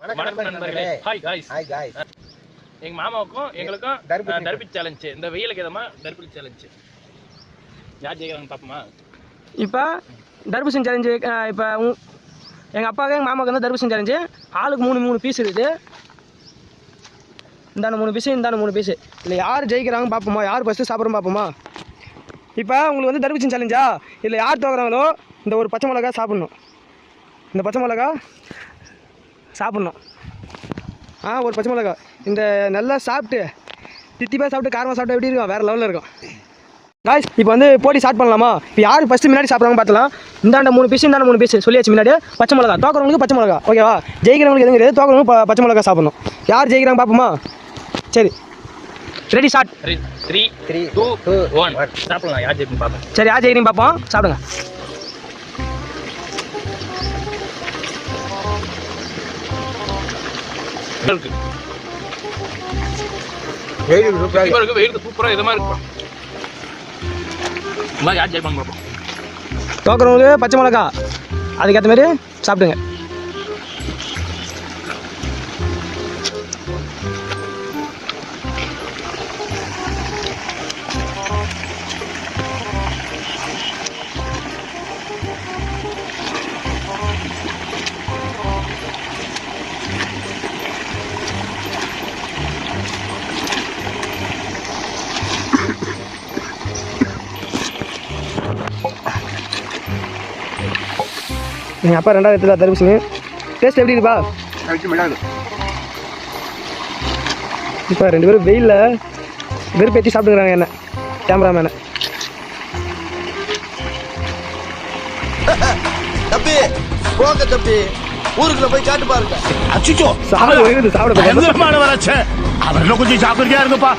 வணக்கம் நண்பர்களே. Hi guys. எங்க மாமாவுக்கும் எங்களுக்கும் தர்பி சேலஞ்ச். இந்த வெயிலுக்கு ஏதமா தர்பி சேலஞ்ச். யார் ஜெயிக்கறாங்க பாப்போமா? இப்போ தர்பூசணி சேலஞ்ச். இப்போ எங்க அப்பாவுக்கு எங்க மாமாவுக்கு வந்து தர்பூசணி சேலஞ்ச். ஆளுக்கு 3 பீஸ் இருக்குது. இந்தான 3 பீஸ், இந்தான 3 பீஸ். இல்லை யார் ஜெயிக்கிறாங்க பார்ப்போமா? யார் ஃபஸ்ட்டு சாப்பிட்றோம் பார்ப்போமா? இப்போ உங்களுக்கு வந்து தர்பூசணி சேலஞ்சா? இல்லை யார் தோக்குறாங்களோ இந்த ஒரு பச்சை மிளகா சாப்பிட்ணும். இந்த பச்சை மிளகா சாப்பிட்ணும். ஒரு பச்சை மிளகா இந்த நல்லா சாப்பிட்டு தித்திப்பாக சாப்பிட்டு காரமாக சாப்பிட்டு எப்படி இருக்கும்? வேறு லெவலில் இருக்கும். காய்ஸ் இப்போ வந்து போட்டி ஸ்டார்ட் பண்ணலாமா? இப்போ யார் ஃபஸ்ட்டு முன்னாடி சாப்பிட்றாங்க பார்த்தலாம். இந்தாண்ட 3 பீஸ், இந்தாண்ட 3 பீஸ் சொல்லியாச்சு. முன்னாடி பச்சை மிளகா தோக்கிறவங்களுக்கு பச்சை மிளகா, ஓகேவா? ஜெயிக்கிறவங்களுக்கு எதுவும் கிடையாது, தோக்கிறவங்க பச்சை மிளகா சாப்பிடணும். யார் ஜெயிக்கிறாங்க பார்ப்போமா? சரி, ரெடி ஸ்டார்ட். 3 2 1 சாப்பிடலாம். யார் ஜெயிக்கும் பார்ப்போம். சரி, யார் ஜெயிக்கிறீங்க பார்ப்போம். சாப்பிடுங்க. சூப்பரா இது மாதிரி இருக்கும். யார் ஜெயிப்பாங்க பார்ப்போம். தோக்கிறவங்களுக்கு பச்சை மிளகா, அதுக்கேற்ற மாதிரி சாப்பிடுங்க. எங்கள் அப்பா 2வது இடத்துல தர்பூசணி. டேஸ்ட் எப்படி இருக்குப்பா? இப்போ 2 பேரும் வெயிலில் வெறுப்பேற்றி சாப்பிட்டுக்கிறாங்க என்ன கேமராமேனை. தம்பி போங்க தம்பி, ஊருக்குள்ள போய் சாப்பிட்டு பாருங்க. அச்சோ சாப்பிட வரச்சே அவர்ல கொஞ்சம் ஜாக்கிரதையா இருங்கப்பா.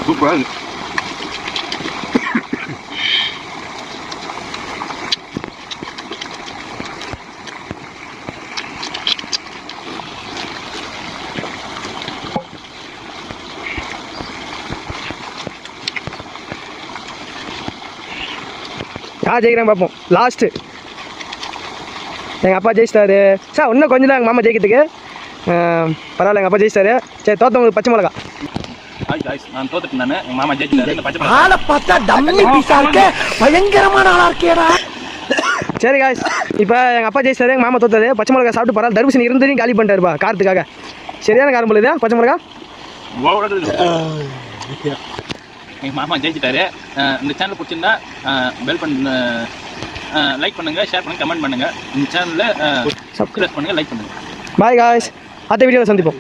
சூப்பரா இருக்கு. யார் ஜெயிக்கிறாங்க பார்ப்போம். லாஸ்ட்டு எங்கள் அப்பா ஜெயிச்சிட்டாரு. சார் இன்னும் கொஞ்சம் தான் எங்கள் மாமா ஜெயிக்கிறதுக்கு. பரவாயில்ல, எங்கள் அப்பா ஜெயிச்சிட்டாரு. சரி, தோத்தவங்களுக்கு பச்சை மிளகா. ஹாய் गाइस, நான் தோத்துட்டேன். நானு எங்க மாமா ஜெயிச்சிட்டாரு. இந்த பச்சை ஆளை பார்த்தா டம்மி பீஸா இருக்கே, பயங்கரமான ஆளா இருக்கேடா. சரி காய்ஸ், இப்போ எங்கள் அப்பா ஜெயிச்சாரு, எங்கள் மாமா தோத்தாரு. பச்சை மிளகா சாப்பிட்டு பரவாயில்ல, தர்பூசணி இருந்ததையும் காலி பண்ணிட்டாருப்பா காரத்துக்காக. சரியான காரம் போல பச்சை மிளகா. எங்க மாமா ஜெயிச்சிட்டாரு. இந்த சேனல் பிடிச்சிருந்தா பெல் பண்ண லைக் பண்ணுங்க, ஷேர் பண்ணுங்க, கமெண்ட் பண்ணுங்க. இந்த சேனல்ல சப்ஸ்கிரைப் பண்ணுங்க, லைக் பண்ணுங்க. பாய் காய்ஸ், அடுத்த வீடியோவில் சந்திப்போம்.